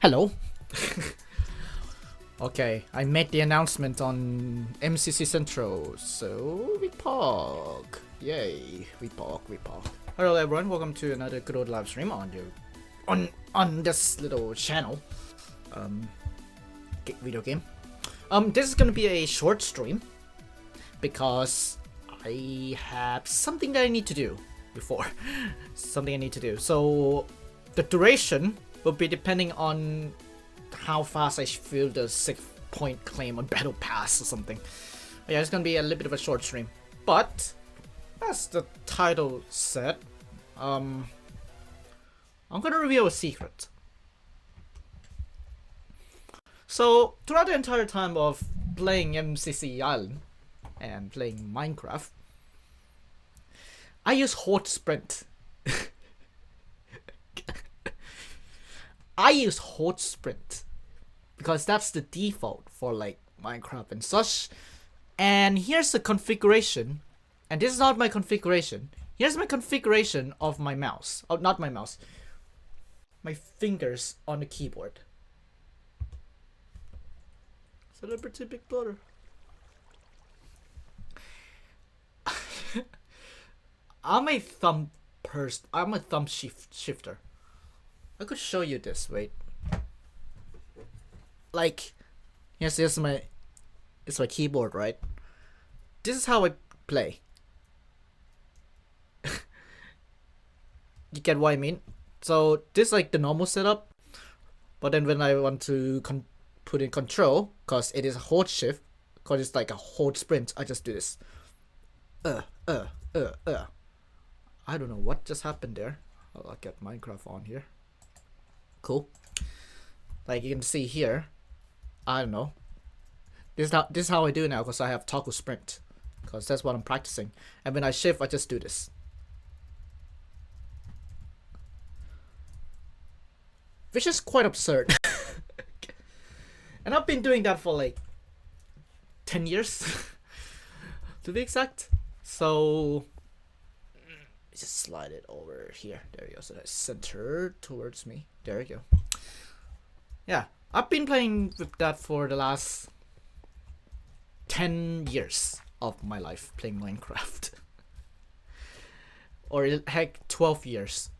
Hello. Okay, I made the announcement on MCC Central, so we park. Yay, we park. Hello everyone, welcome to another good old live stream on this little channel. Video game. This is gonna be a short stream because I have something that I need to do before. Something I need to do. So the duration will be depending on how fast I feel the 6-point claim on Battle Pass or something. But yeah, it's gonna be a little bit of a short stream. But as the title said, I'm gonna reveal a secret. So throughout the entire time of playing MCC Island and playing Minecraft, I use Horde Sprint. I use Horde Sprint because that's the default for like Minecraft and such. And here's the configuration, and this is not my configuration. Here's my configuration of my mouse. Oh, not my mouse. My fingers on the keyboard. Celebrity Big Brother. I'm a thumb shifter. I could show you this, wait. Like, yes, it's my keyboard, right? This is how I play. You get what I mean? So this is like the normal setup, but then when I want to put in control, cause it is a hold shift, cause it's like a hold sprint, I just do this. I don't know what just happened there. I'll get Minecraft on here. Cool. Like you can see here, I don't know. This is how I do now because I have toggle sprint, because that's what I'm practicing. And when I shift, I just do this. Which is quite absurd. And I've been doing that for like 10 years to be exact. So just slide it over here. There you go. So that's centered towards me. There you go. Yeah, I've been playing with that for the last 10 years of my life playing Minecraft. Or heck, 12 years.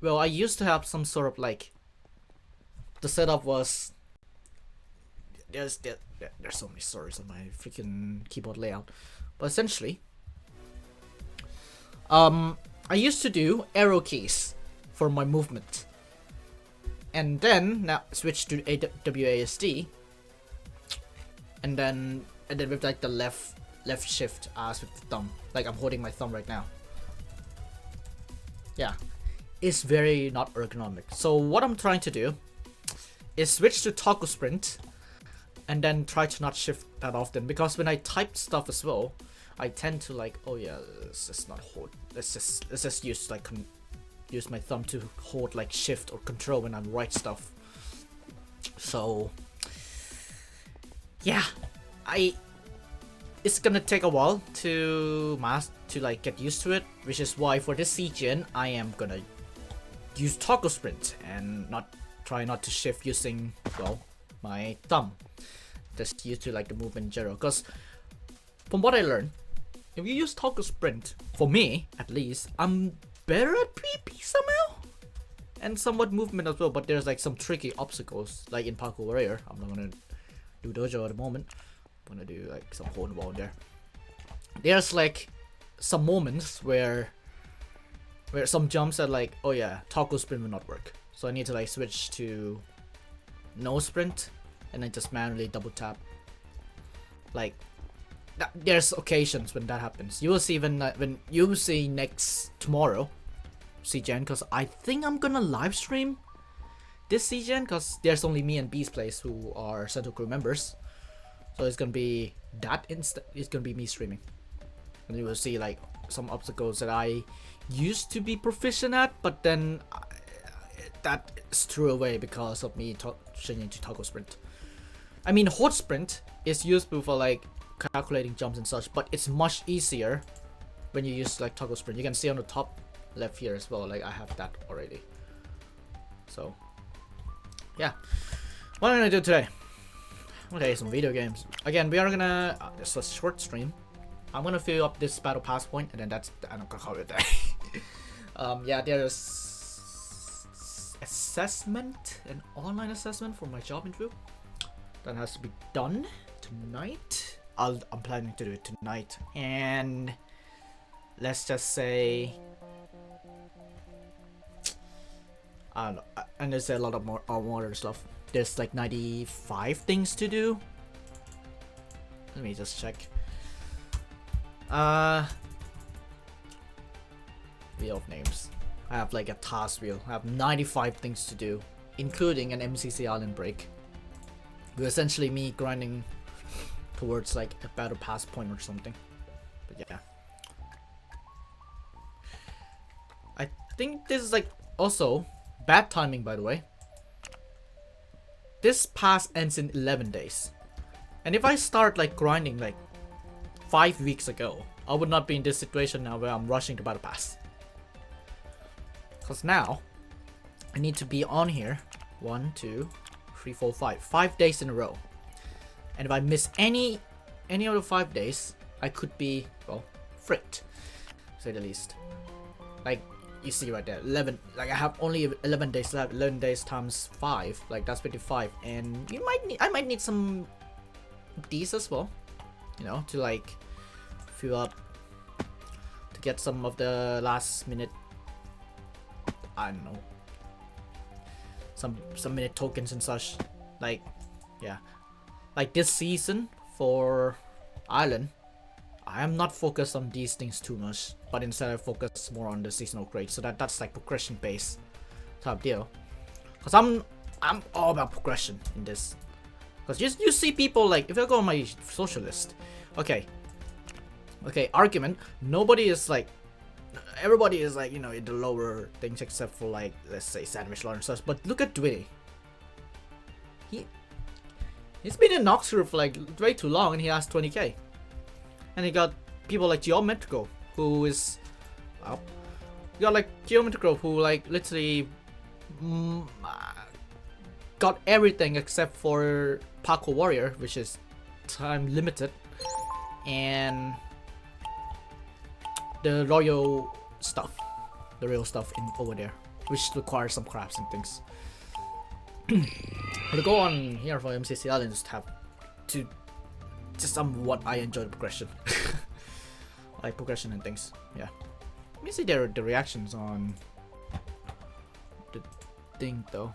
Well, I used to have some sort of like, the setup was, there's so many stories on my freaking keyboard layout. But essentially, I used to do arrow keys for my movement, and then now switch to WASD, and then with like the left shift as with the thumb, like I'm holding my thumb right now. Yeah, it's very not ergonomic. So what I'm trying to do is switch to toggle sprint, and then try to not shift that often, because when I type stuff as well, I tend to like, oh yeah, let's just not hold. Let's just use like use my thumb to hold like shift or control when I'm write stuff. So yeah, it's gonna take a while to like get used to it, which is why for this season I am gonna use toggle sprint and try not to shift using, well, my thumb. Just used to like the movement in general, because from what I learned, if you use toggle sprint, for me at least, I'm better at PP somehow, and somewhat movement as well. But there's like some tricky obstacles, like in Parkour Warrior. I'm not gonna do dojo at the moment. I'm gonna do like some hole in the wall there. There's like some moments where some jumps are like, oh yeah, toggle sprint will not work. So I need to like switch to no sprint, and then just manually double tap. Like, there's occasions when that happens. You will see when you see next tomorrow, CGen, because I think I'm gonna live stream this CGen, because there's only me and Beast Place who are Central Crew members. So it's gonna be that it's gonna be me streaming, and you will see like some obstacles that I used to be proficient at, but then that is threw away because of me changing to toggle sprint. I mean, horde sprint is useful for like calculating jumps and such, but it's much easier when you use like toggle sprint. You can see on the top left here as well, like I have that already. So yeah. What am I gonna do today? Okay, some video games. Again, we are gonna. It's a short stream. I'm gonna fill up this battle pass point, and then that's. I'm gonna call it that. Yeah, there's assessment, an online assessment for my job interview. That has to be done tonight. I'm planning to do it tonight, and let's just say. I don't know, and there's a lot of more other stuff. There's like 95 things to do. Let me just check. Wheel of names. I have like a task wheel. I have 95 things to do, including an MCC Island break. With essentially me grinding towards like a battle pass point or something. But yeah. I think this is like also bad timing, by the way. This pass ends in 11 days. And if I start like grinding like 5 weeks ago, I would not be in this situation now where I'm rushing to battle pass. Because now, I need to be on here 1, 2, 3, 4, 5. 5 days in a row. And if I miss any other 5 days, I could be, well, fricked. To say the least. Like, you see right there, 11, like I have only 11 days left. 11 days times 5, like that's 55. And I might need some these as well, you know, to like fill up, to get some of the last minute, I don't know, some minute tokens and such. Like, yeah, like this season for Island, I am not focused on these things too much, but instead I focus more on the seasonal grade, so that's like progression based type deal. Cause I'm all about progression in this. Cause you see people like, if I go on my social list, okay, argument, nobody is like, everybody is like, you know, in the lower things except for like, let's say Sandwich Lord and such. But look at Dwayne. He's been in Noxur for like way too long, and he has 20k. And you got people like Geometrical, who is, well, you got like Geometrical, who like literally got everything except for Parkour Warrior, which is time limited, and the royal stuff, the real stuff in over there, which requires some crafts and things. But to go on here for MCC Island, just have to. Just somewhat I enjoy the progression. Like progression and things. Yeah. Let me see the reactions on the thing though.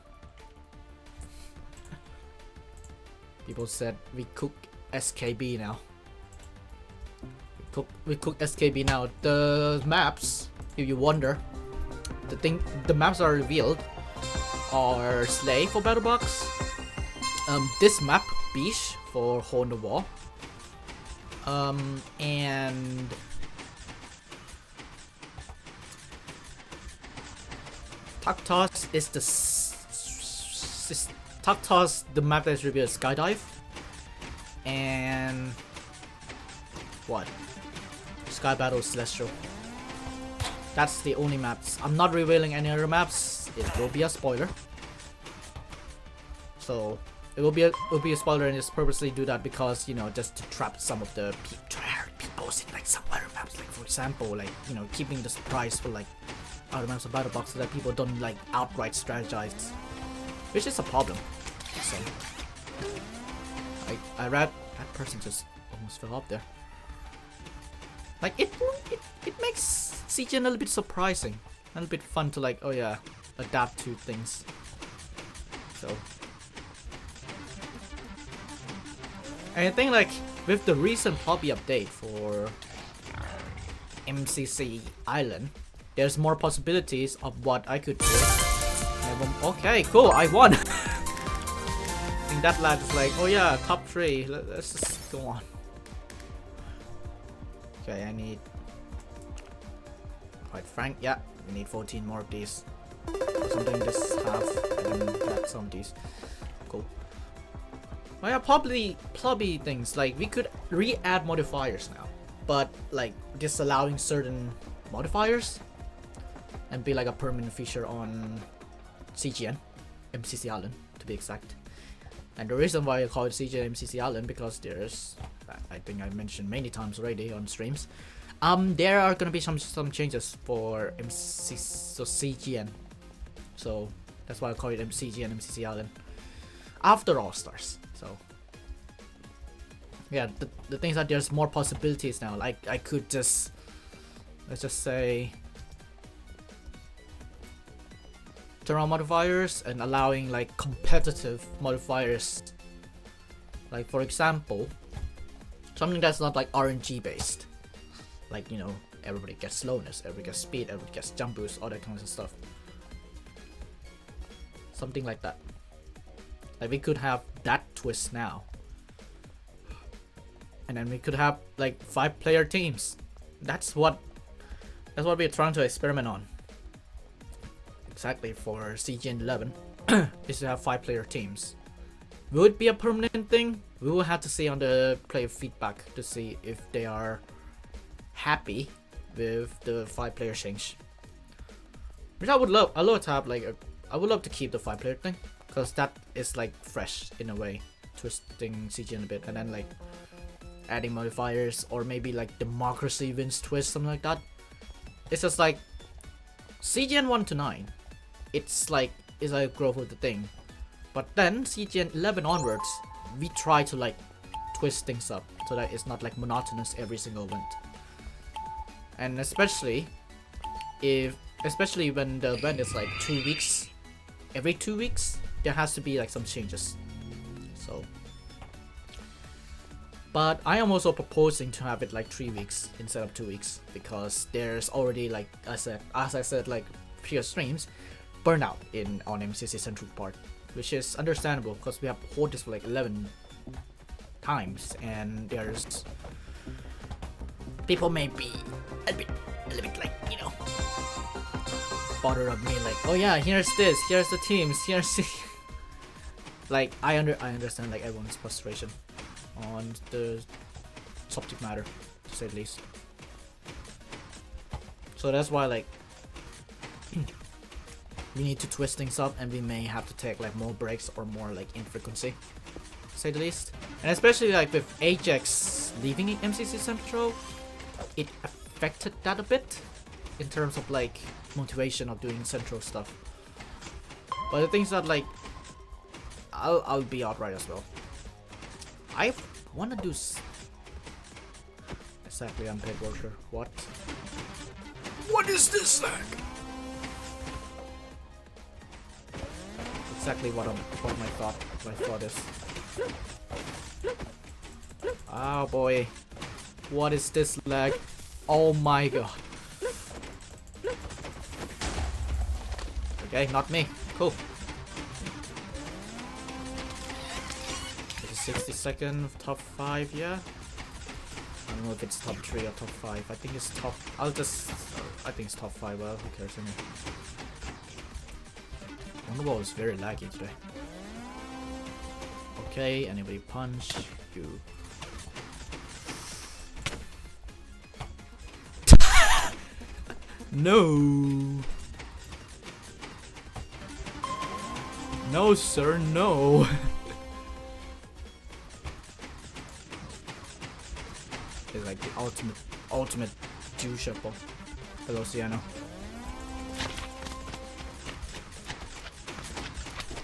People said we cook SKB now. We cook SKB now. The maps, if you wonder, the maps are revealed are Slay for Battle Box. This map, Beach for Hole in the Wall. And Taktos is Taktos, the map that is revealed, Skydive, and what? Sky Battle Celestial. That's the only maps. I'm not revealing any other maps. It will be a spoiler. So it will be a spoiler, and just purposely do that because, you know, just to trap some of the people in like some other maps, like for example, like, you know, keeping the surprise for like other maps of Battle Box so that people don't like outright strategize, which is a problem. So I read that person just almost fell up there. Like it makes CGN a little bit surprising, a little bit fun to like, oh yeah, adapt to things. So. And I think like with the recent hobby update for MCC Island, there's more possibilities of what I could do. Okay, cool, I won. I think that lad is like, oh yeah, top 3. Let's just go on. Okay, I need, quite frank, yeah, we need 14 more of these. Something this half, and then get some of these. Cool. Well, yeah, probably things like we could re-add modifiers now, but like disallowing certain modifiers and be like a permanent feature on CGN, MCC Island. to be exact. And the reason why I call it CGN MCC Island, because there's, I think I mentioned many times already on streams, there are gonna be some changes for CGN, so that's why I call it CGN MCC Island after All Stars. So yeah, the things that there's more possibilities now. Like I could just, let's just say, turn on modifiers and allowing like competitive modifiers. Like for example, something that's not like RNG based. Like, you know, everybody gets slowness, everybody gets speed, everybody gets jump boost, all that kinds of stuff. Something like that. Like we could have that twist now. And then we could have like 5-player teams. That's what we're trying to experiment on. Exactly for CGN 11 is to have 5-player teams. Will it be a permanent thing? We will have to see on the player feedback to see if they are happy with the 5-player change. Which I would love. I love to have like I would love to keep the 5-player thing, because that is like fresh in a way, twisting CGN a bit, and then like adding modifiers, or maybe like democracy wins twist, something like that. It's just like CGN 1 to 9. It's like is a growth of the thing, but then CGN 11 onwards, we try to like twist things up so that it's not like monotonous every single event. And especially when the event is like 2 weeks, every 2 weeks there has to be like some changes. So, but I am also proposing to have it like 3 weeks instead of 2 weeks, because there's already, like as I said like previous streams, burnout on MCC Central part, which is understandable because we have hold this for like 11 times, and there's people may be a little bit like, you know, bothered of me like, oh yeah, here's the teams, here's the like I understand like everyone's frustration on the subject matter, to say the least. So that's why like we need to twist things up, and we may have to take like more breaks or more like infrequency, to say the least. And especially like with Ajax leaving MCC Central, it affected that a bit in terms of like motivation of doing Central stuff. But the things that like I'll be outright as well. I wanna do exactly unpaid worker. What is this lag? Exactly what my thought is. Oh boy, what is this lag? Oh my god. Okay, not me. Cool. It's a 60-second top 5, yeah. I don't know if it's top 3 or top 5. I think it's top. I think it's top 5. Well, who cares anyway. Wonderball is very laggy today. Okay, anybody punch? You. No. No, sir, no. It's like the ultimate Duechayapol. Hello, Ciano.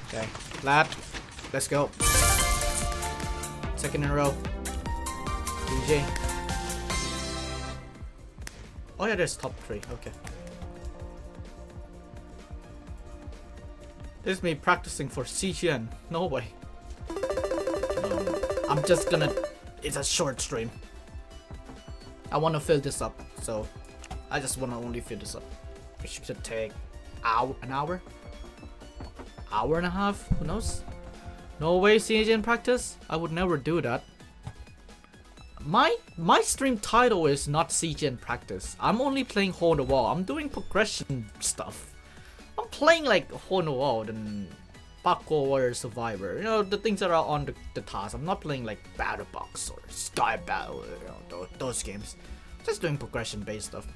Okay, flat. Let's go. Second in a row. DJ. Oh yeah, there's top 3. Okay. This is me practicing for CGN. No way. I'm just gonna. It's a short stream. I wanna fill this up, so I just wanna only fill this up. It should take an hour and a half. Who knows? No way, CGN practice. I would never do that. My stream title is not CGN practice. I'm only playing Hole in the Wall. I'm doing progression stuff. I'm playing like Hole in the Wall and Parkour Warrior Survivor. You know, the things that are on the task. I'm not playing like Battle Box or Sky Battle. You know, those games. Just doing progression based stuff.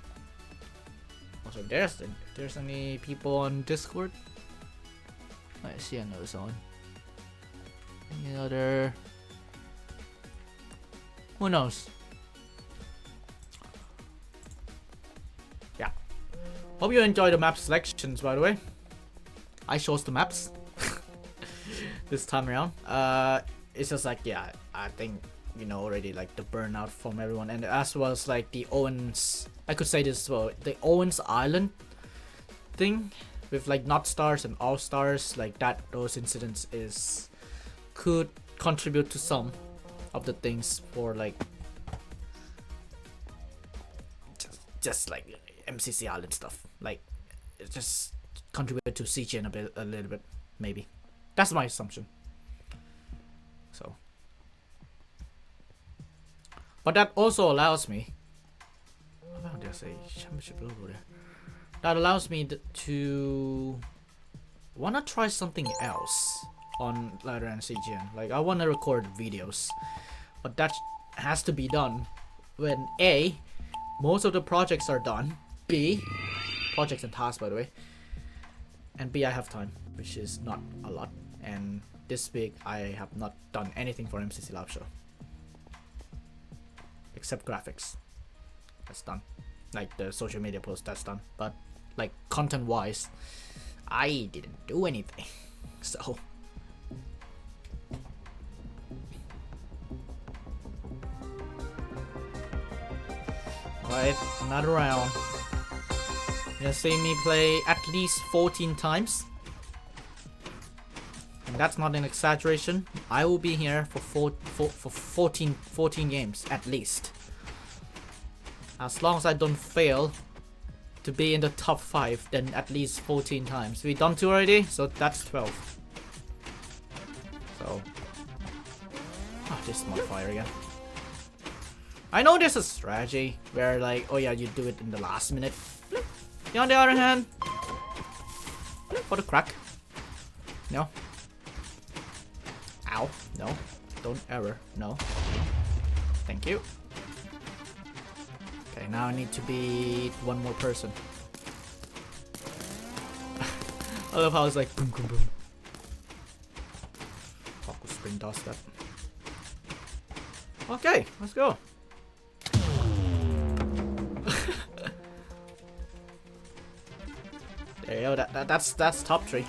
Also, there's any people on Discord? I see another zone. Any other? Who knows? Yeah. Hope you enjoy the map selections, by the way. I chose the maps this time around. It's just like, yeah, I think you know already, like the burnout from everyone, and as well as like the Owens. I could say this as well. The Owens Island thing with like not stars and all stars, like that. Those incidents could contribute to some of the things for like just like MCC Island stuff. Like it just contribute to CGN a little bit, maybe. That's my assumption. So, but that also allows me. Oh, there's a championship logo there. That allows me to wanna try something else on Ladder and CGN. Like I wanna record videos, but that has to be done when A, most of the projects are done. B, projects and tasks, by the way. And B, I have time, which is not a lot. And this week I have not done anything for MCC Live Show except graphics. That's done. Like the social media post, that's done. But like content wise, I didn't do anything. So right, another round. You'll see me play at least 14 times. And that's not an exaggeration. I will be here for 14 games at least. As long as I don't fail to be in the top 5, then at least 14 times. We done 2 already, so that's 12. So, oh, this is my fire again. I know there's a strategy where like, oh yeah, you do it in the last minute. On the other hand, for the crack. No. Ow. No. Don't ever. No. Thank you. Okay, now I need to beat one more person. I love how it's like boom, boom, boom. Focus spring does that. Okay, let's go. There you go. That's top 3.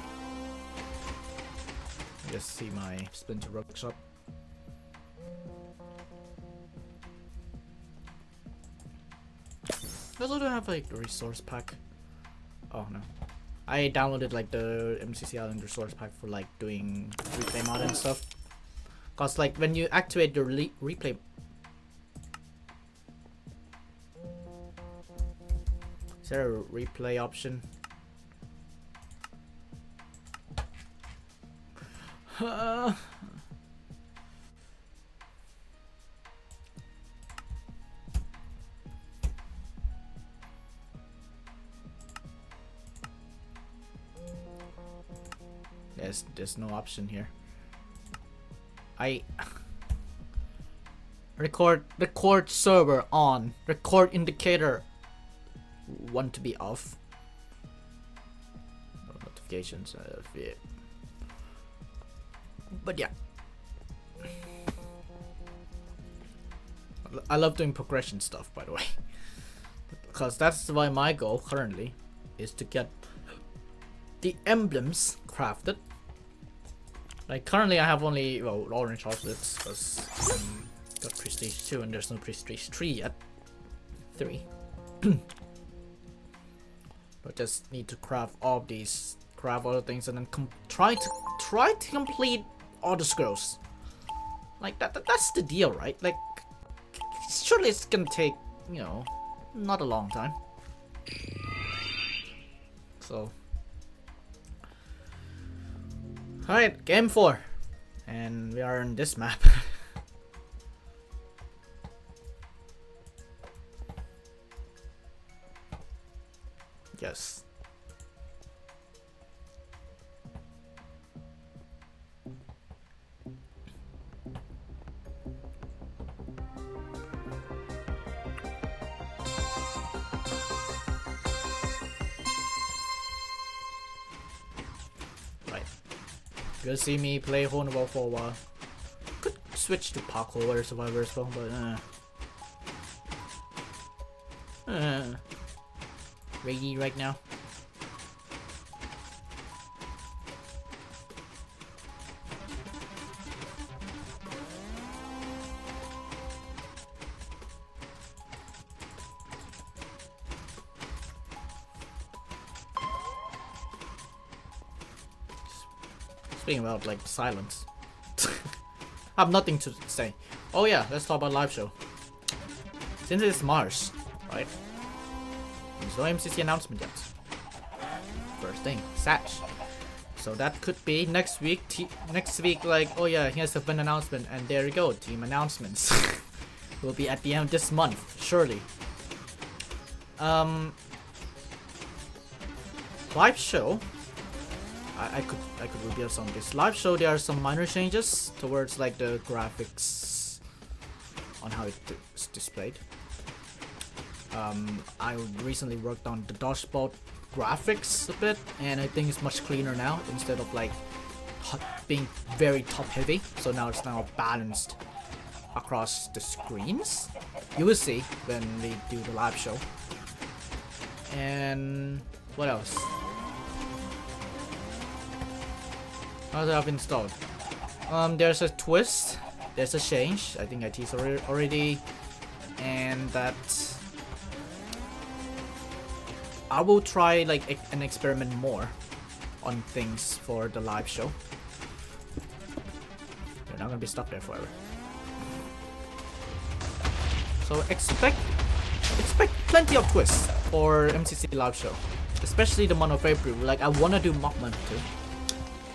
Just see my Splinter Workshop. I also don't have like the resource pack. Oh no, I downloaded like the MCC Island resource pack for like doing replay mod and stuff. Cause like when you activate the replay, is there a replay option? There's no option here. I record server on, record indicator want to be off. No notifications. Yeah. But yeah, I love doing progression stuff, by the way, because that's why my goal currently is to get the emblems crafted. Like currently I have only, well, orange chocolates because got prestige 2 and there's no prestige 3 yet. 3. But just need to craft all these, craft other things, and then try to complete all the scrolls. Like that's the deal, right? Like surely it's gonna take, you know, not a long time. So alright, game 4. And we are on this map. Yes. Right. You'll see me play Hornwall for a while. switch to parkour survivor as well, but ready right now. Speaking about like silence, I have nothing to say. Oh yeah, let's talk about live show. Since it's Mars, right? There's no MCC announcement yet. First thing, Satch. So that could be next week. Next week, like, oh yeah, here's the fun announcement, and there you go, team announcements. Will be at the end of this month, surely. Live show. I could reveal some of this. Live show, there are some minor changes towards like the graphics on how it's displayed. I recently worked on the dodgeball graphics a bit, and I think it's much cleaner now instead of like being very top heavy. So now it's now balanced across the screens. You will see when we do the live show. And what else? What I've installed? There's a twist. There's a change. I think I teased already, and that I will try like an experiment more on things for the live show. You're not gonna be stuck there forever. So expect plenty of twists for MCC live show, especially the month of April. Like I wanna do mock month too.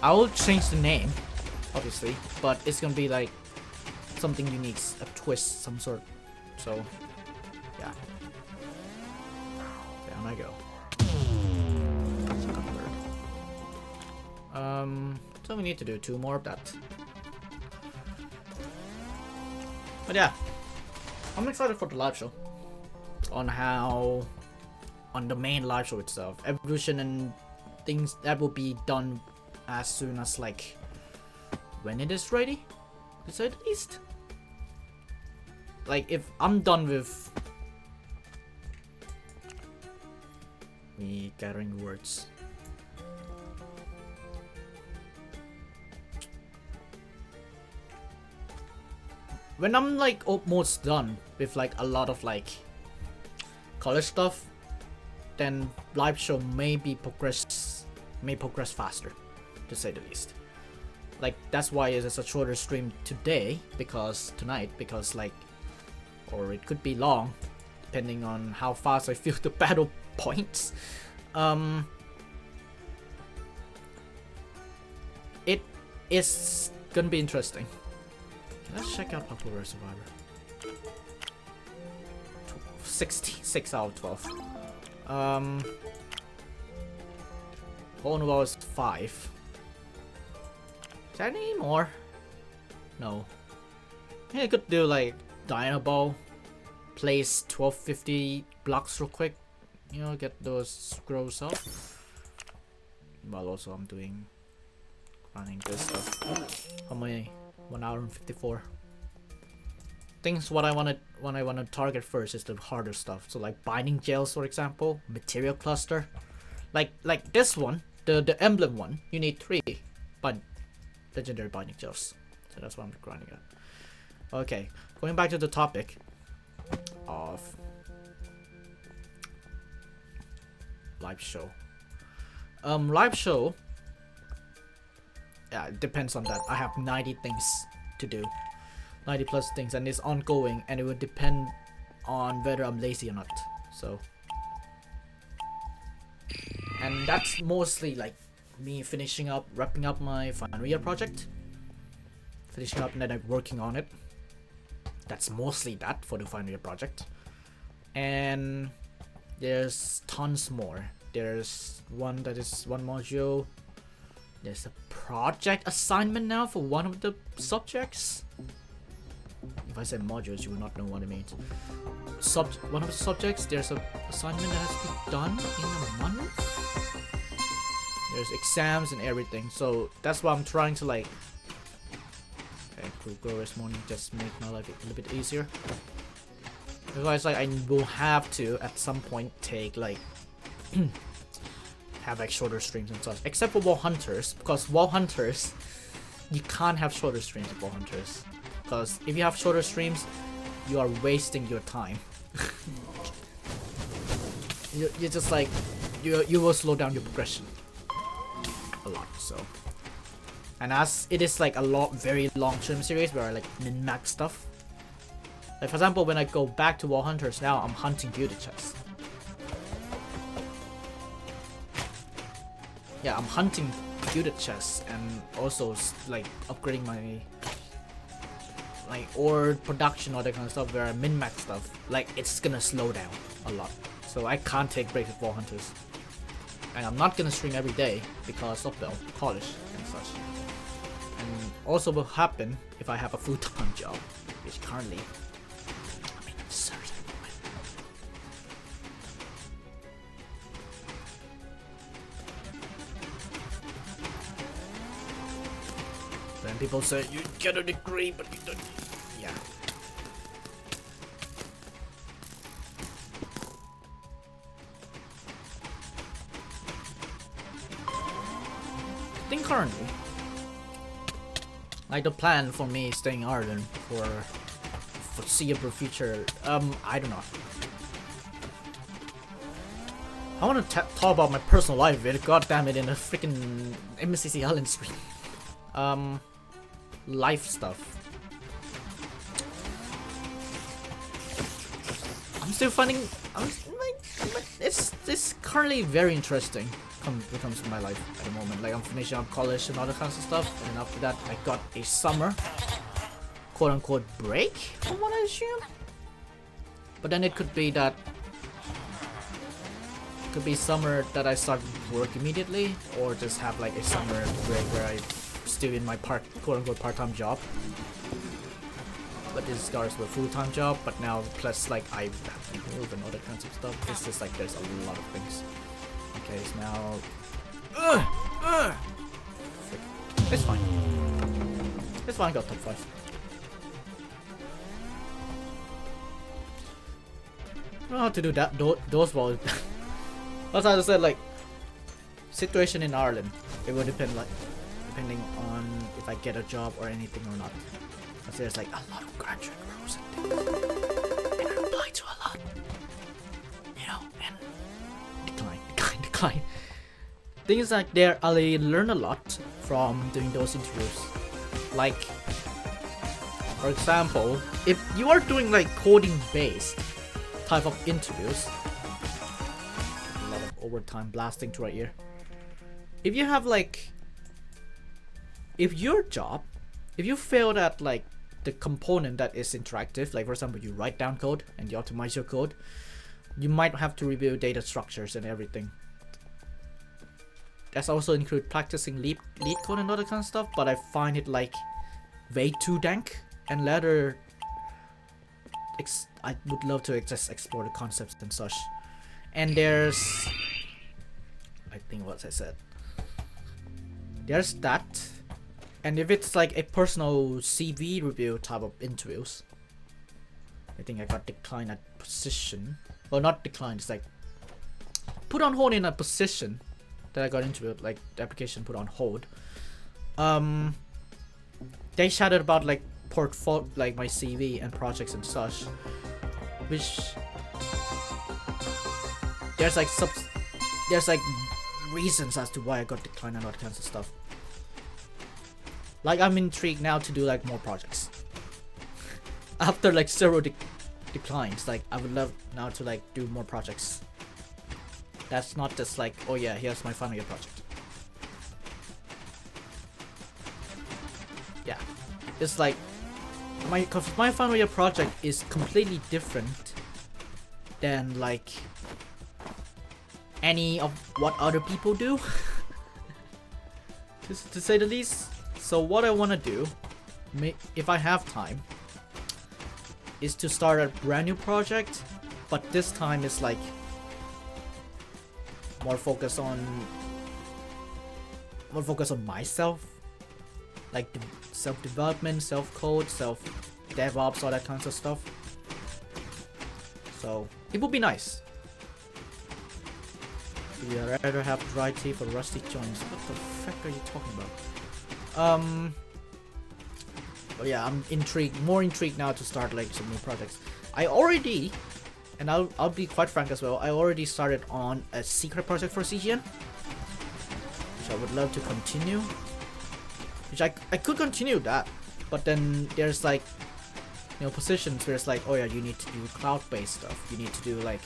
I will change the name, obviously, but it's gonna be like something unique, a twist, some sort. So, yeah. Down I go. So we need to do 2 more of that. But yeah, I'm excited for the live show. On the main live show itself, evolution and things that will be done as soon as like when it is ready, to say the least. Like if I'm done with me gathering words. When I'm like almost done with like a lot of like college stuff, then live show may progress faster, to say the least. Like that's why it's a shorter stream tonight because like, or it could be long depending on how fast I feel the battle points. It is gonna be interesting. Let's check out Popular Survivor. 6 out of 12. Hole is 5. Is there any more? No. Yeah, I could do like Dynamo, place 1250 blocks real quick. You know, get those scrolls up. While also I'm running this stuff. How many? 1 hour and 54. Things what I want to target first is the harder stuff. So like binding gels, for example, material cluster. Like this one, the emblem one, you need 3 legendary binding gels. So that's what I'm grinding at. Okay, going back to the topic of live show. Live show. Yeah, it depends on that. I have 90 things to do, 90 plus things, and it's ongoing, and it would depend on whether I'm lazy or not. So, and that's mostly like me wrapping up my final year project, finishing up and then I'm working on it. That's mostly that for the final year project, and there's tons more. There's one module. There's a project assignment now for one of the subjects. If I say modules, you will not know what it means. One of the subjects, there's an assignment that has to be done in a month. There's exams and everything, so that's why I'm trying to like to grow this morning, just make my life a little bit easier. Otherwise, like I will have to at some point take like have like shorter streams and such, except for wall hunters, because wall hunters you can't have shorter streams with wall hunters, because if you have shorter streams, you are wasting your time. You're just like you will slow down your progression a lot. So, and as it is like a very long stream series where I like min-max stuff. Like for example, when I go back to wall hunters now, I'm hunting beauty chests. Yeah, I'm hunting beauty chests and also like upgrading my like ore production, all that kind of stuff. Where I min-max stuff, like it's gonna slow down a lot. So I can't take breaks with wall hunters, and I'm not gonna stream every day because of the college and such. And also will happen if I have a full-time job, which currently I'm in a certain moment. Then people say you get a degree, but you don't. Yeah. I think currently, like the plan for me staying in Ireland for foreseeable future, I don't know. I want to talk about my personal life, god damn it, in a freaking MCC Island stream. Life stuff. I'm still finding, it's currently very interesting when it comes to my life at the moment. Like I'm finishing up college and other kinds of stuff, and then after that I got a summer quote unquote break from what I assume. But then it could be that summer that I start work immediately, or just have like a summer break where I still in my quote unquote part-time job. But this starts with a full-time job, but now plus like I have to move and other kinds of stuff. It's just like there's a lot of things. Okay, so now it's fine. It's fine, I got top 5. I don't know how to do that, those walls. As I said, like, situation in Ireland, it will depend, like, depending on if I get a job or anything or not. Because there's like a lot of graduate roles and things, and I apply to a lot, you know, and decline. Things like there, I learn a lot from doing those interviews. Like, for example, if you are doing like coding based type of interviews, a lot of overtime blasting to right ear. If you have like, if your job, if you failed at like the component that is interactive, like for example you write down code and you optimize your code, you might have to review data structures and everything. That's also include practicing lead code and other kind of stuff, but I find it like way too dank, and later I would love to just explore the concepts and such. And there's, I think what I said, there's that. And if it's like a personal CV review type of interviews, I think I got declined at position. Well, not declined, it's like put on hold in a position that I got interviewed, like the application put on hold. They shouted about like portfolio, like my CV and projects and such, which there's like reasons as to why I got declined and all kinds of stuff. Like I'm intrigued now to do like more projects. After like several declines, like I would love now to like do more projects. That's not just like, oh yeah, here's my final year project. Yeah, it's like my final year project is completely different than like any of what other people do, to say the least. So what I want to do, if I have time, is to start a brand new project, but this time it's like more focus on myself, like self-development, self-code, self-DevOps, all that kinds of stuff. So it would be nice. Would you rather have dry teeth or rusty joints? What the fuck are you talking about? But yeah, I'm intrigued, more intrigued now to start like some new projects. I already, and I'll be quite frank as well, I already started on a secret project for CGN, which I would love to continue. Which I could continue that, but then there's like, you know, positions where it's like, oh yeah, you need to do cloud-based stuff. You need to do like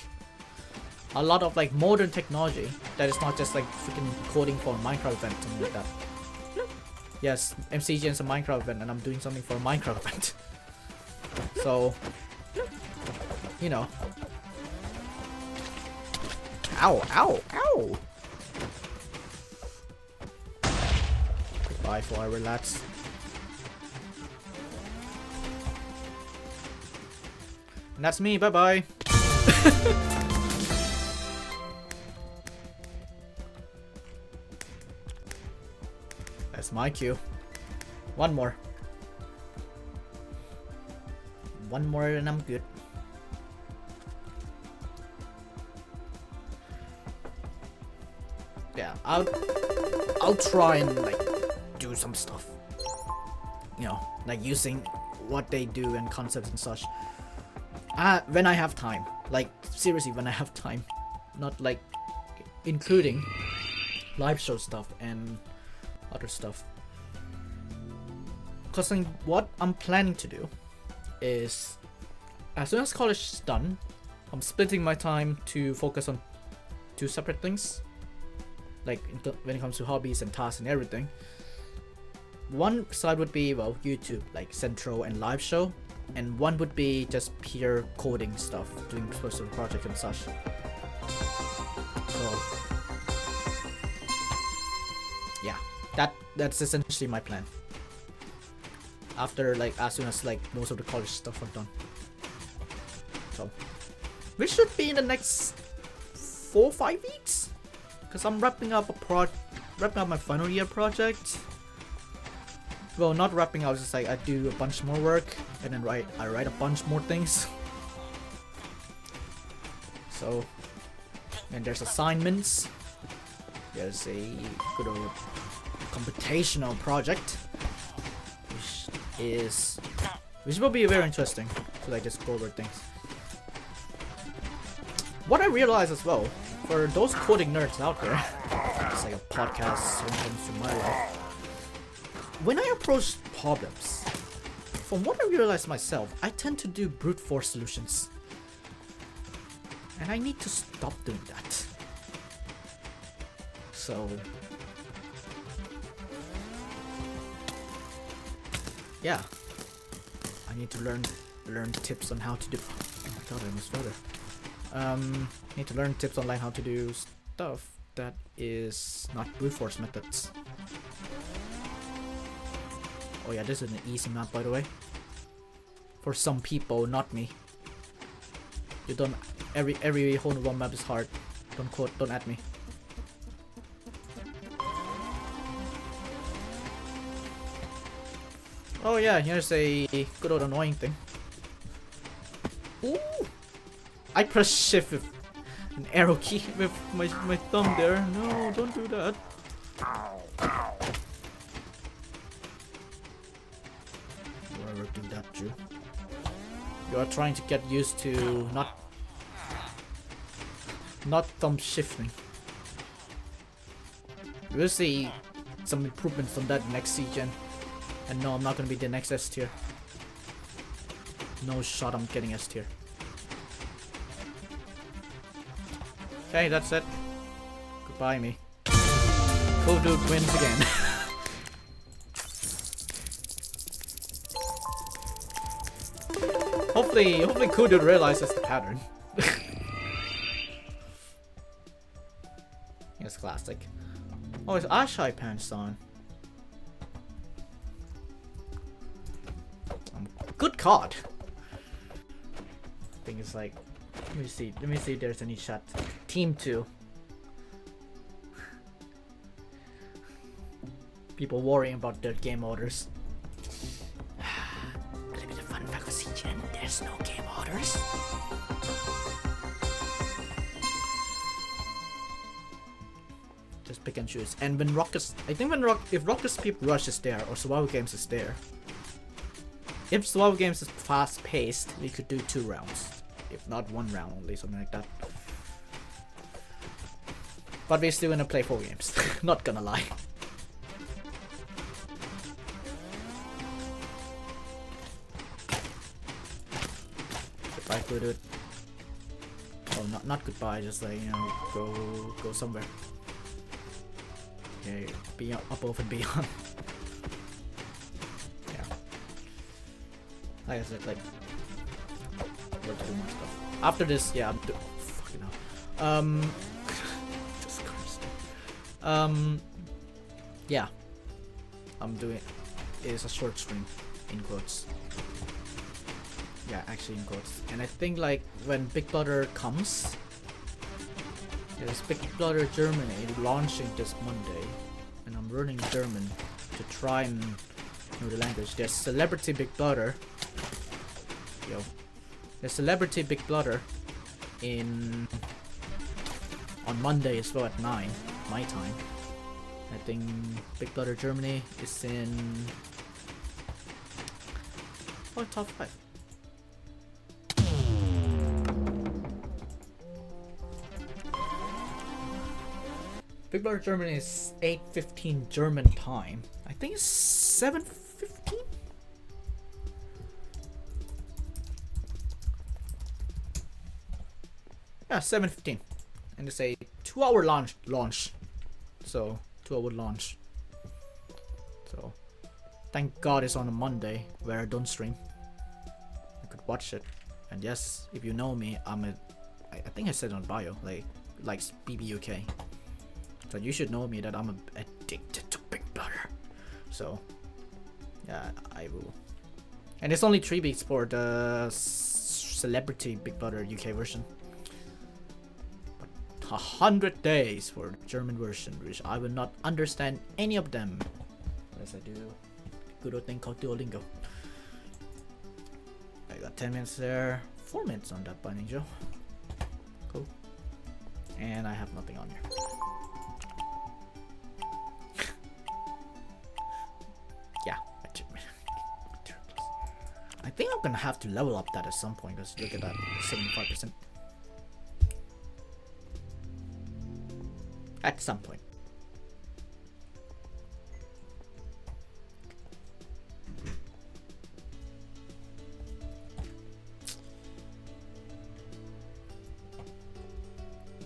a lot of like modern technology that is not just like freaking coding for a Minecraft event, something like that. Yes, MCG is a Minecraft event, and I'm doing something for a Minecraft event. So, you know. Ow, ow, ow! Goodbye, for I relax. And that's me, bye bye! That's my cue. One more. One more and I'm good. Yeah, I'll try and like do some stuff. You know, like using what they do and concepts and such. When I have time. Like seriously, when I have time. Not like including live show stuff and other stuff. Because what I'm planning to do is, as soon as college is done, I'm splitting my time to focus on 2 separate things. Like when it comes to hobbies and tasks and everything. One side would be, well, YouTube, like Centro and live show, and one would be just pure coding stuff, doing personal projects and such. So yeah, that's essentially my plan. After like, as soon as like most of the college stuff are done. So which should be in the next 4 or 5 weeks, because I'm wrapping up my final year project. Well, not wrapping up, just like I do a bunch more work and then I write a bunch more things. So, and there's assignments. There's a good old computational project, which will be very interesting to like just go over things. What I realized as well, for those coding nerds out there, it's like a podcast when it comes to my life. When I approach problems, from what I realized myself, I tend to do brute force solutions. And I need to stop doing that. So yeah, I need to learn tips on how to do. Oh my god, I almost fell there. Need to learn tips on like how to do stuff that is not brute force methods. Oh yeah, this is an easy map, by the way. For some people, not me. You don't. Every hole in one map is hard. Don't at me. Oh yeah, here's a good old annoying thing. Ooh! I press shift with an arrow key with my thumb there. No, don't do that. Whoever do that, Drew. You are trying to get used to not thumb shifting. We'll see some improvements on that next season. And no, I'm not gonna be the next S tier. No shot I'm getting S tier. Okay, that's it. Goodbye, me. Cool dude wins again. hopefully Cool Dude realizes the pattern. It's classic. Oh, it's Ashai pants on. Good card. I think it's like, let me see if there's any shot. Team 2. People worrying about their game orders. There's no game orders. Just pick and choose. And when Rockets, I think if Rocket Speed Rush is there or Survival Games is there, if Survival Games is fast paced, we could do 2 rounds. If not 1 round only, something like that. But we're still gonna play 4 games. Not gonna lie. Goodbye, dude. Oh, not goodbye. Just like, you know, go somewhere. Okay, beyond, above and beyond. Yeah. Like I said, like, we'll do more stuff. After this, yeah, I'm fucking hell. Jesus Christ. Yeah. I'm doing, it's a short stream, in quotes. Yeah, actually in quotes. And I think like when Big Brother comes, there's Big Brother Germany launching this Monday, and I'm learning German to try and know the language. There's Celebrity Big Brother. Yo. There's Celebrity Big Brother on Monday as well at 9 my time. I think Big Brother Germany is in top 5. Big Brother Germany is 8:15 German time. I think it's 7:15. Yeah, 7:15, and it's a 2-hour launch. So 2-hour launch. So thank God it's on a Monday where I don't stream. I could watch it. And yes, if you know me, I think I said on bio, like BBUK. So you should know me that I'm addicted to Big Brother. So yeah, I will. And it's only 3 weeks for the Celebrity Big Brother UK version. But 100 days for the German version, which I will not understand any of them unless I do good old thing called Duolingo. I got 10 minutes there, 4 minutes on that Binding Joe. Cool. And I have nothing on here. Yeah, I think I'm gonna have to level up that at some point, because look at that, 75%. At some point.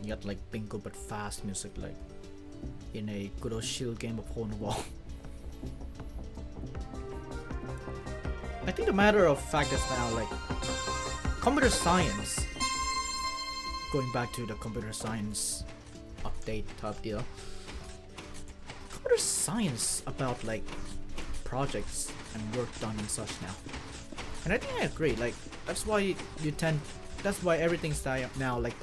You got like bingo but fast music, like in a good old shield game of Hole in the Wall. I think the matter of fact is now, like, computer science, going back to the computer science update type deal, computer science about like projects and work done and such now. And I think I agree, like that's why everything's now like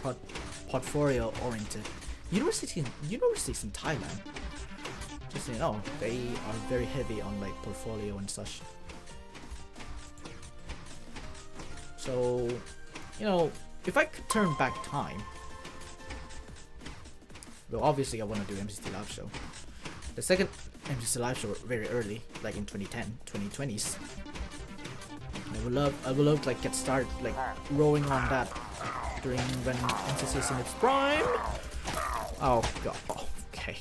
portfolio oriented. Universities in Thailand, just you know, they are very heavy on like portfolio and such. So, you know, if I could turn back time, well, obviously I want to do MCC Live Show. The second MCC Live Show very early, like in 2010, 2020s. I would love to like get started like rolling on that during when MCC is in its prime. Oh god. Oh, okay.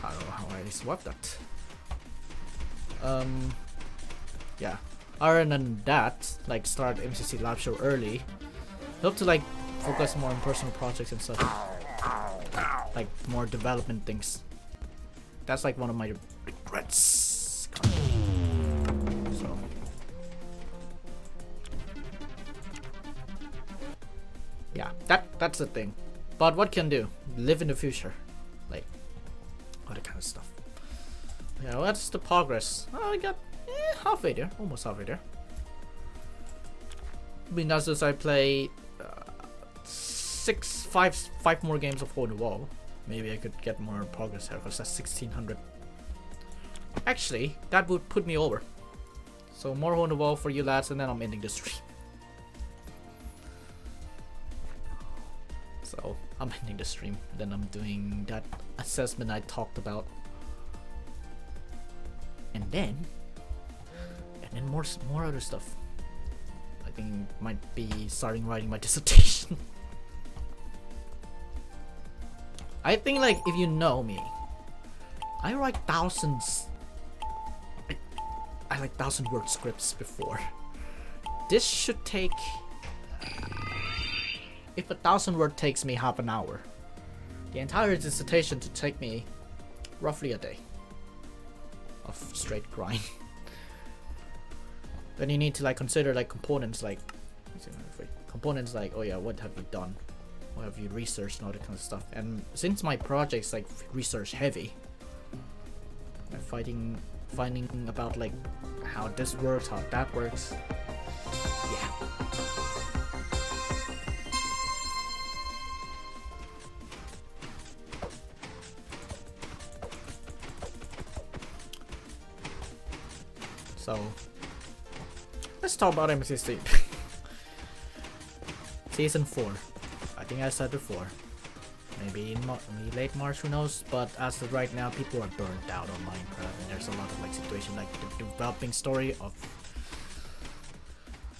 I don't know how I swapped that. Yeah. Other than that, like start MCC Live Show early. Hope to like focus more on personal projects and stuff. Like more development things. That's like one of my regrets. So yeah, that's the thing. But what can do? Live in the future. Like all that kind of stuff. Yeah, what's the progress? Oh, I got halfway there, almost halfway there. I mean, that's just I play 5 more games of Hole in the Wall. Maybe I could get more progress here, because that's 1600. Actually, that would put me over. So more on the wall for you lads, and then I'm ending the stream. So I'm ending the stream, then I'm doing that assessment I talked about, and then more other stuff. I think might be starting writing my dissertation. I think like if you know me, I write thousands. I like 1,000-word scripts before. This should take. If 1,000 word takes me half an hour, the entire dissertation to take me roughly a day of straight grind. Then you need to like consider like components like oh yeah, what have you done, what have you researched, and all that kind of stuff. And since my project's like research heavy, I'm finding about like how this works, how that works. Yeah. So let's talk about MCC. Season 4. I think I said before. Maybe in late March, who knows? But as of right now, people are burnt out on Minecraft, and there's a lot of like situation like the developing story of.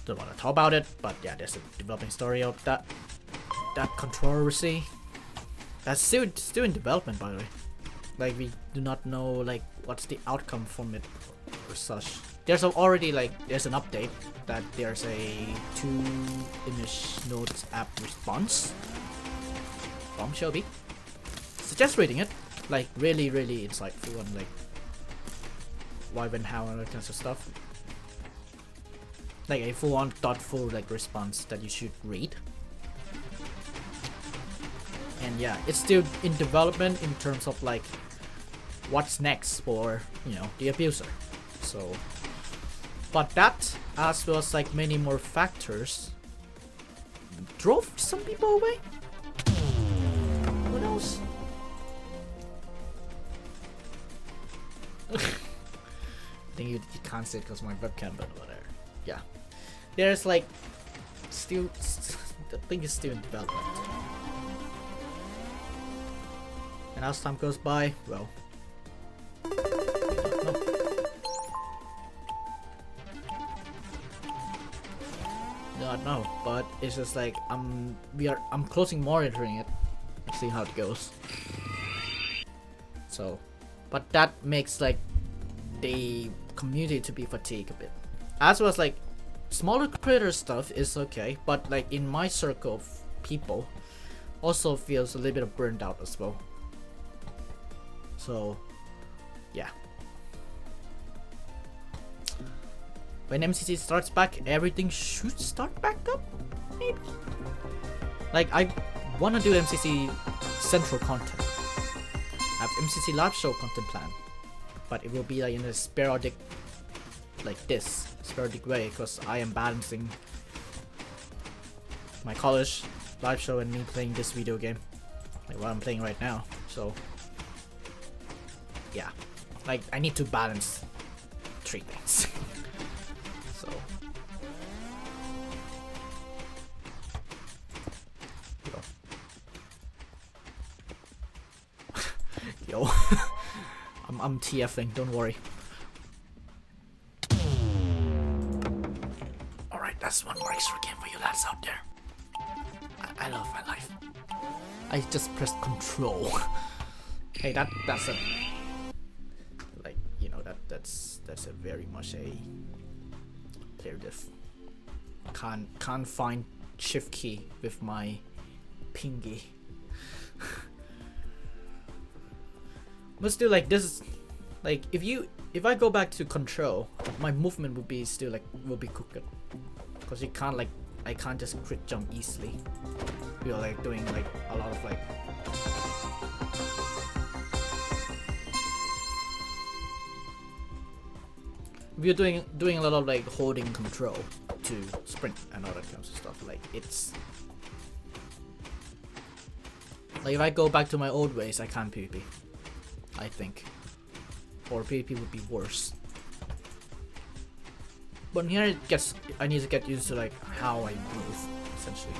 Don't want to talk about it, but yeah, there's a developing story of that controversy. That's still in development, by the way. Like we do not know like what's the outcome from it or such. There's already like there's an update that there's a 2 image nodes app response from Shelby. Suggest reading it. Like really insightful on like why, when, how, and all kinds of stuff. Like a full-on thoughtful like response that you should read. And yeah, it's still in development in terms of like what's next for, you know, the abuser. So but that, as well as like many more factors, drove some people away. Who knows? I think you can't see it because my webcam, but whatever. Yeah, there's like still the thing is still in development, and as time goes by, well, not know, but it's just like I'm closely monitoring it and see how it goes. So, but that makes like the community to be fatigued a bit. As well as like smaller creator stuff is okay, but like in my circle of people also feels a little bit of burned out as well. So yeah. When MCC starts back, everything should start back up, maybe? Like, I wanna do MCC central content. I have MCC live show content planned, but it will be like in a sporadic, sporadic way, because I am balancing my college live show and me playing this video game, like what I'm playing right now. So, yeah, like I need to balance 3 things. So, yo, I'm TFing. Don't worry. All right, that's one more extra game for you lads out there. I love my life. I just pressed control. Hey, that's a like, you know, that's a very much a player diff. Can't find shift key with my pingy. But still, like, this is like, if I go back to control, my movement would be still like will be cooked, because you can't like, I can't just crit jump easily. You're like doing like a lot of like we're doing a lot of like holding control to sprint and all that kind of stuff. Like, it's like if I go back to my old ways, I can't PvP, I think, or PvP would be worse. But here it gets, I need to get used to like how I move, essentially.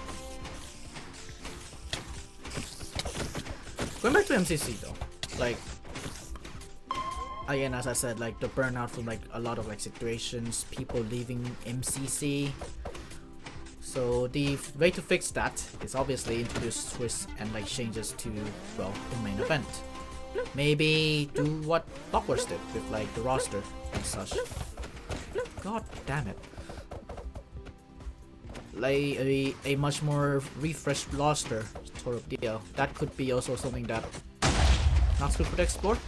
Going back to MCC though, like again, as I said, like the burnout from like a lot of like situations, people leaving MCC. So the way to fix that is obviously introduce twists and like changes to, well, the main event. Maybe do what Clockworks did with like the roster and such. God damn it. Like a much more refreshed roster sort of deal. That could be also something that not good for the Explore.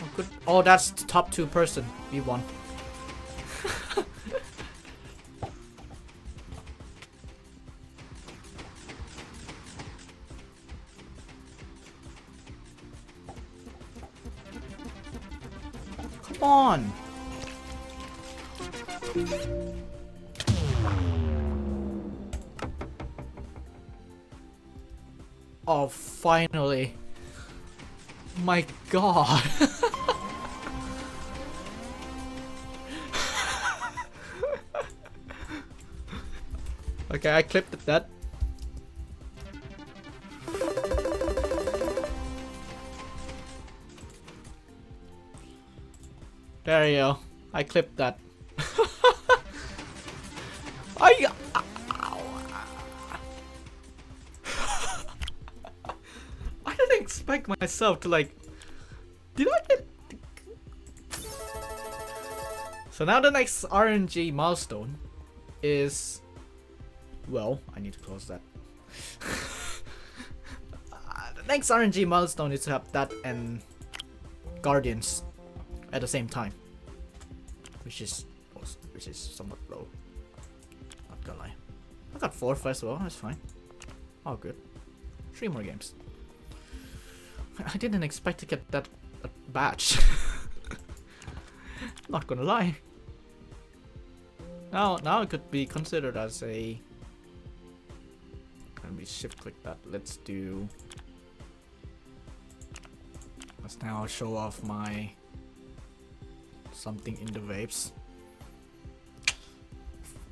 Oh, good. Oh, that's the top 2 person. We won. Come on. Oh, finally. My god. Okay, I clipped that. There you go. I clipped that. I didn't expect myself to like. Did I get? So now the next RNG milestone is. Well, I need to close that. The next RNG milestone is to have that and Guardians at the same time, which is somewhat low. Not gonna lie. I got 4 first of all. That's fine. Oh, good. 3 more games. I didn't expect to get that batch. Not gonna lie. Now it could be considered as a. Let me shift click that. Let's now show off my something in the vapes.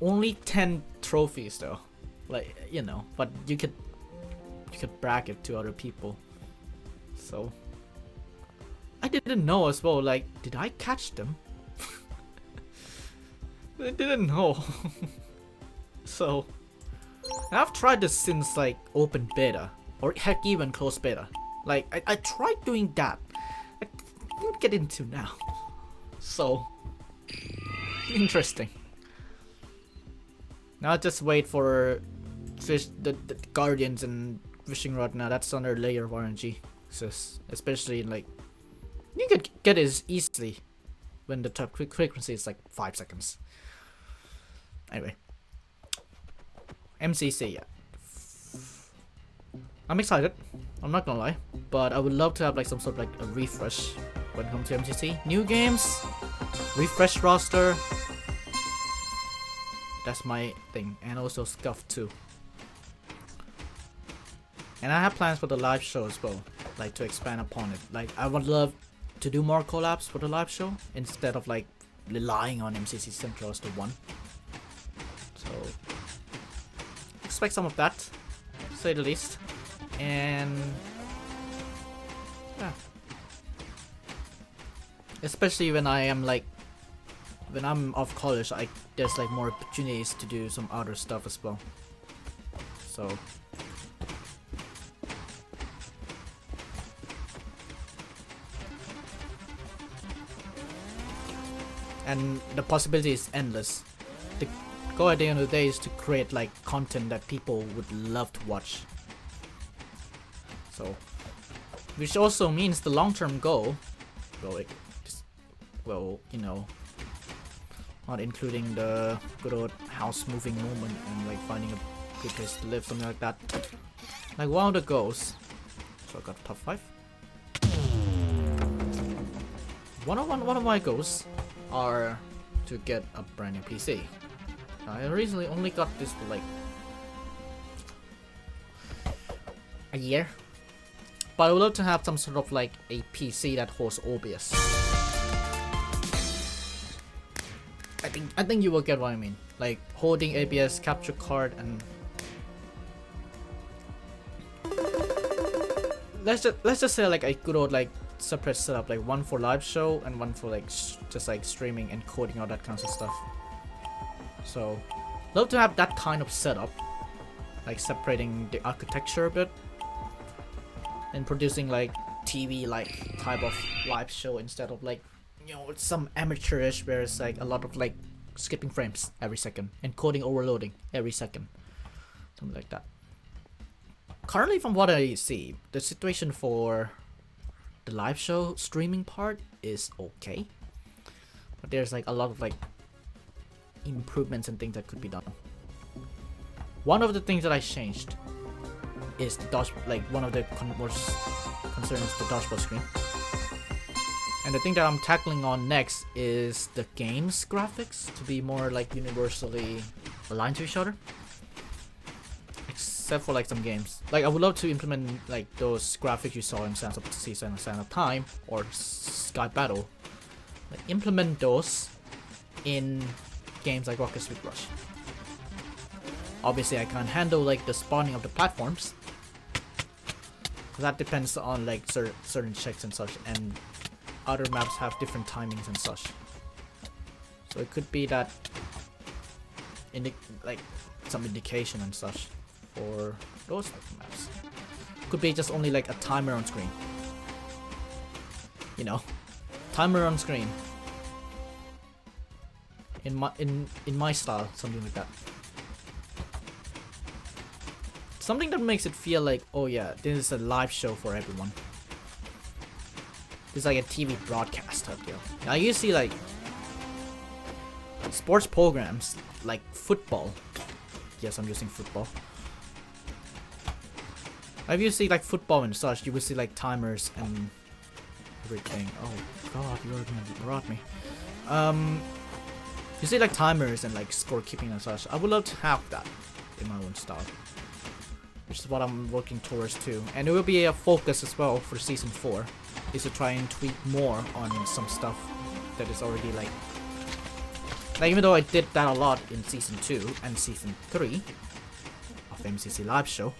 Only 10 trophies though, like, you know, but you could brag it to other people. So I didn't know as well, like, did I catch them? I didn't know. So I've tried this since like open beta, or heck even closed beta. Like I tried doing that. I didn't get into now. So interesting. Now just wait for the Guardians and Fishing Rod. Now that's another layer of RNG. So especially in like, you could get it easily when the top quick frequency is like 5 seconds. Anyway, MCC, yeah. I'm excited, I'm not gonna lie, but I would love to have like some sort of like a refresh when it comes to MCC. New games, refresh roster. That's my thing, and also Scuff too. And I have plans for the live show as well, like to expand upon it. Like I would love to do more collabs for the live show instead of like relying on MCC Central as the one. So expect some of that, to say the least. And yeah, especially when I am like, when I'm off college, there's like more opportunities to do some other stuff as well. So and the possibility is endless. The goal at the end of the day is to create like content that people would love to watch. So, which also means the long-term goal, well, you know, not including the good old house moving moment and like finding a good place to live, something like that. Like one of the goals. So I got top 5. One of my goals are to get a brand new PC. I recently only got this for like a year, but I would love to have some sort of like a PC that holds OBS. I think you will get what I mean. Like holding ABS capture card and let's just say like a good old like separate setup, like one for live show and one for like just like streaming and coding, all that kinds of stuff. So love to have that kind of setup, like separating the architecture a bit and producing like TV like type of live show instead of like, you know, some amateurish where it's like a lot of like skipping frames every second and coding overloading every second, something like that. Currently, from what I see, the situation for the live show streaming part is okay, but there's like a lot of like improvements and things that could be done. One of the things that I changed is the dodge, like one of the most concerns is the dodgeball screen. And the thing that I'm tackling on next is the game's graphics to be more like universally aligned to each other. Except for like some games. Like I would love to implement like those graphics you saw in Sands of Season and Sands of Time or Sky Battle. Like implement those in games like Rocket Sweep Rush. Obviously I can't handle like the spawning of the platforms. That depends on like certain checks and such, and other maps have different timings and such. So it could be that like some indication and such for those maps. Could be just only like a timer on screen. You know, timer on screen. In my style, something like that. Something that makes it feel like, oh yeah, this is a live show for everyone. It's like a TV broadcast type deal. Now you see like sports programs like football. Yes, I'm using football. If you see like football and such, you will see like timers and everything. Oh god, you're gonna rot me. You see like timers and like scorekeeping and such. I would love to have that in my own style, which is what I'm working towards too. And it will be a focus as well for season 4, is to try and tweak more on some stuff that is already like even though I did that a lot in season 2 and season 3 of MCC live show,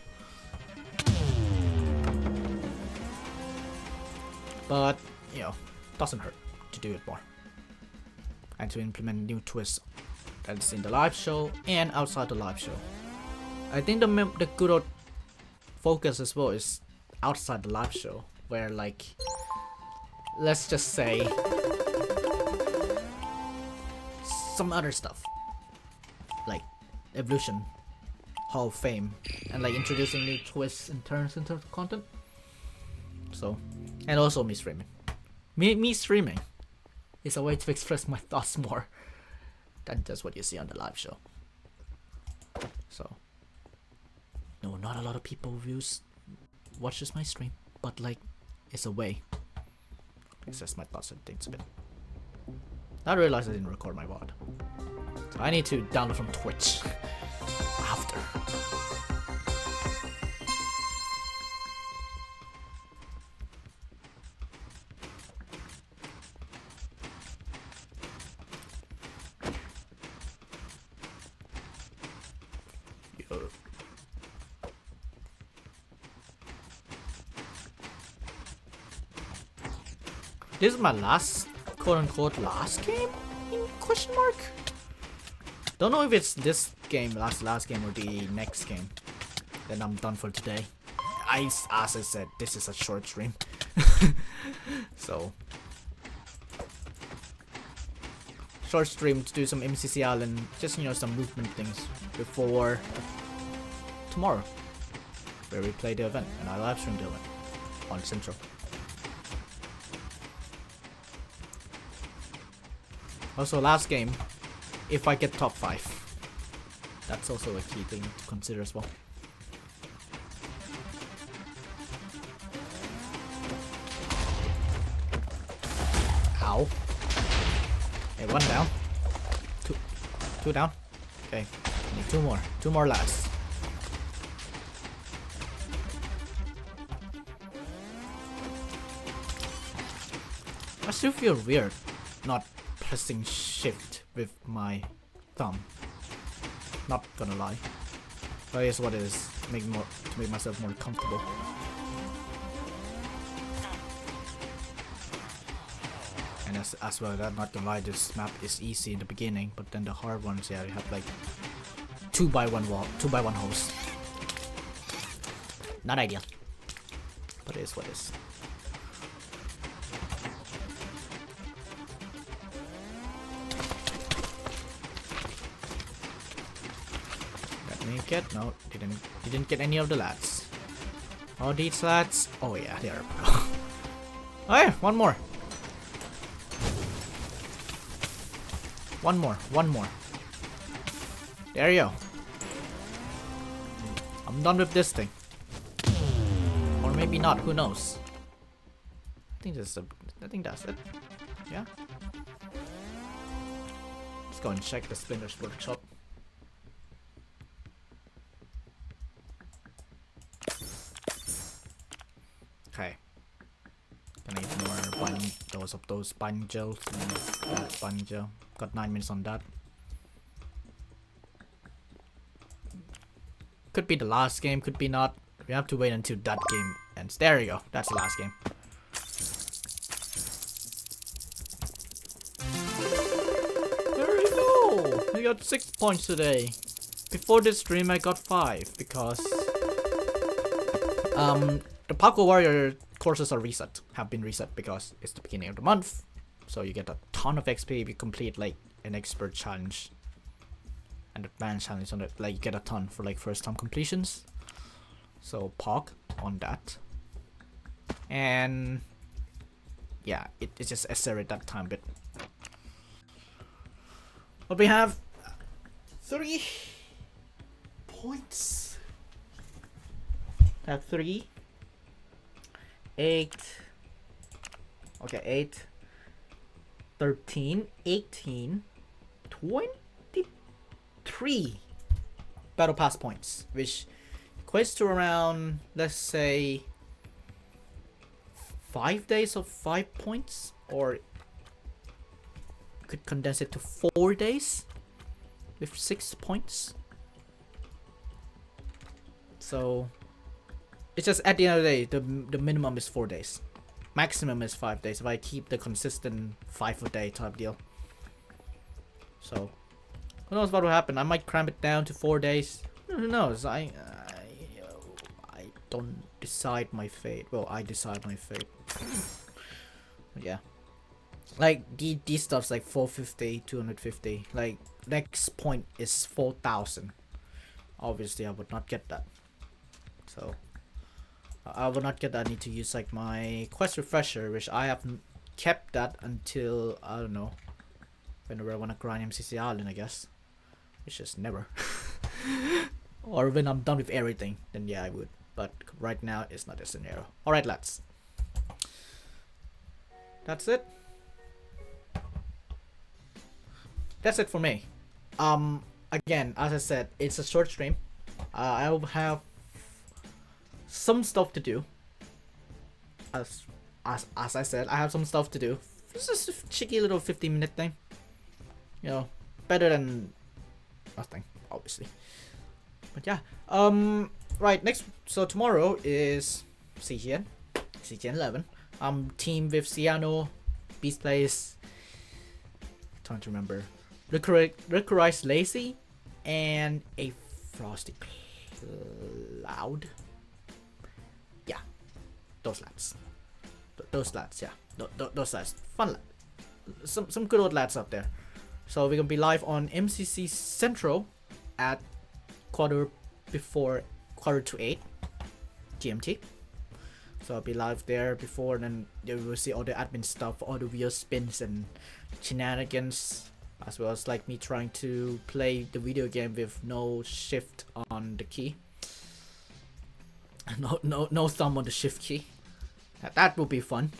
but you know, doesn't hurt to do it more and to implement new twists that's in the live show and outside the live show. I think the good old focus as well is outside the live show, where like, let's just say some other stuff like Evolution, Hall of Fame, and like introducing new twists and turns into the content. So, and also me streaming. Me streaming is a way to express my thoughts more than just what you see on the live show. So, no, not a lot of people watches my stream, but like, it's a way to express my thoughts and things a bit. I realized I didn't record my VOD, so I need to download from Twitch after. This is my last, quote-unquote, last game? In question mark? Don't know if it's this game, last game, or the next game. Then I'm done for today. As I said, this is a short stream. So, short stream to do some MCC Island, just, you know, some movement things before tomorrow, where we play the event, and I live stream the event on Central. Also, last game, if I get top 5, that's also a key thing to consider as well. Ow. Okay, 1 down. 2 down. Okay, need 2 more. 2 more last. I still feel weird not pressing shift with my thumb. Not gonna lie. But here's what it is to make myself more comfortable. And as well, I'm not gonna lie, this map is easy in the beginning, but then the hard ones, yeah, you have like 2x1 holes. Not ideal, but it is what it is. Make it? No, didn't get any of the lads. Oh, these lads. Oh yeah, they are pro. Oh yeah, one more. One more. There you go. I'm done with this thing. Or maybe not, who knows? I think that's it. Yeah. Let's go and check the Splinter's workshop. Okay. Gonna need more those binding gels and binding gel. Got 9 minutes on that. Could be the last game, could be not. We have to wait until that game ends. There you go. That's the last game. There you go. I got 6 points today. Before this stream, I got 5 because the Parkour Warrior courses are have been reset because it's the beginning of the month. So you get a ton of XP if you complete like an expert challenge and advanced challenge on it. Like you get a ton for like first time completions. So POG on that. And yeah, it's just accelerate that time bit. But we have 3 points. Have 3. 8. Okay, 8. 13, 18, 23 battle pass points, which equates to around, let's say, 5 days of 5 points, or could condense it to 4 days with 6 points. So it's just at the end of the day, the minimum is 4 days. Maximum is 5 days if I keep the consistent 5 a day type deal. So who knows what will happen? I might cramp it down to 4 days. Who knows? I don't decide my fate. Well, I decide my fate. Yeah. Like these stuff's like 450, 250. Like next point is 4,000. Obviously, I would not get that. So I will not get that. I need to use like my quest refresher, which I haven't kept that until, I don't know, whenever I want to grind MCC Island, I guess. Which is never. Or when I'm done with everything, then yeah, I would. But right now, it's not a scenario. Alright, lads. That's it. That's it for me. Again, as I said, it's a short stream. I will have some stuff to do. As I said, I have some stuff to do. It's just a cheeky little 15-minute thing. You know, better than nothing, obviously. But yeah, right, so tomorrow is CGN 11. I'm team with Ciano, Beast Plays, trying to remember, Recorize Lazy, and a Frosty Cloud. Yeah, those lads. Those lads, yeah. Those lads. Fun lads. Some good old lads out there. So we're gonna be live on MCC Central at quarter to 8 GMT. So I'll be live there before, and then you will see all the admin stuff, all the wheel spins and shenanigans, as well as like me trying to play the video game with no shift on the key. No thumb on the shift key. That will be fun.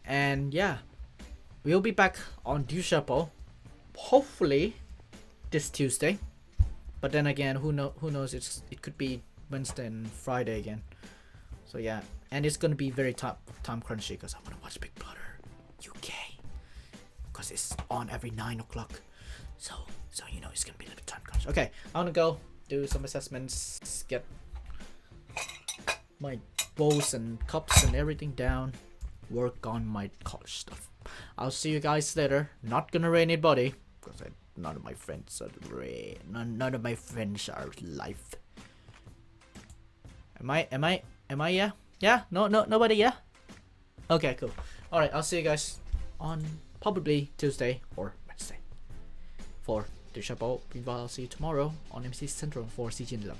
And yeah, we'll be back on Duechayapol, hopefully this Tuesday. But then again, who knows? It could be Wednesday and Friday again. So yeah, and it's gonna be very time crunchy because I wanna watch Big Brother UK because it's on every 9 o'clock. So you know it's gonna be a little bit time crunch. Okay, I'm gonna go do some assessments, get my bowls and cups and everything down, work on my college stuff. I'll see you guys later. Not gonna raid anybody because none of my friends are none of my friends are live. Am I yeah? No, nobody, yeah? Okay, cool. Alright, I'll see you guys on probably Tuesday or Wednesday for Duechayapol. Meanwhile, I'll see you tomorrow on MCC Central for CG11.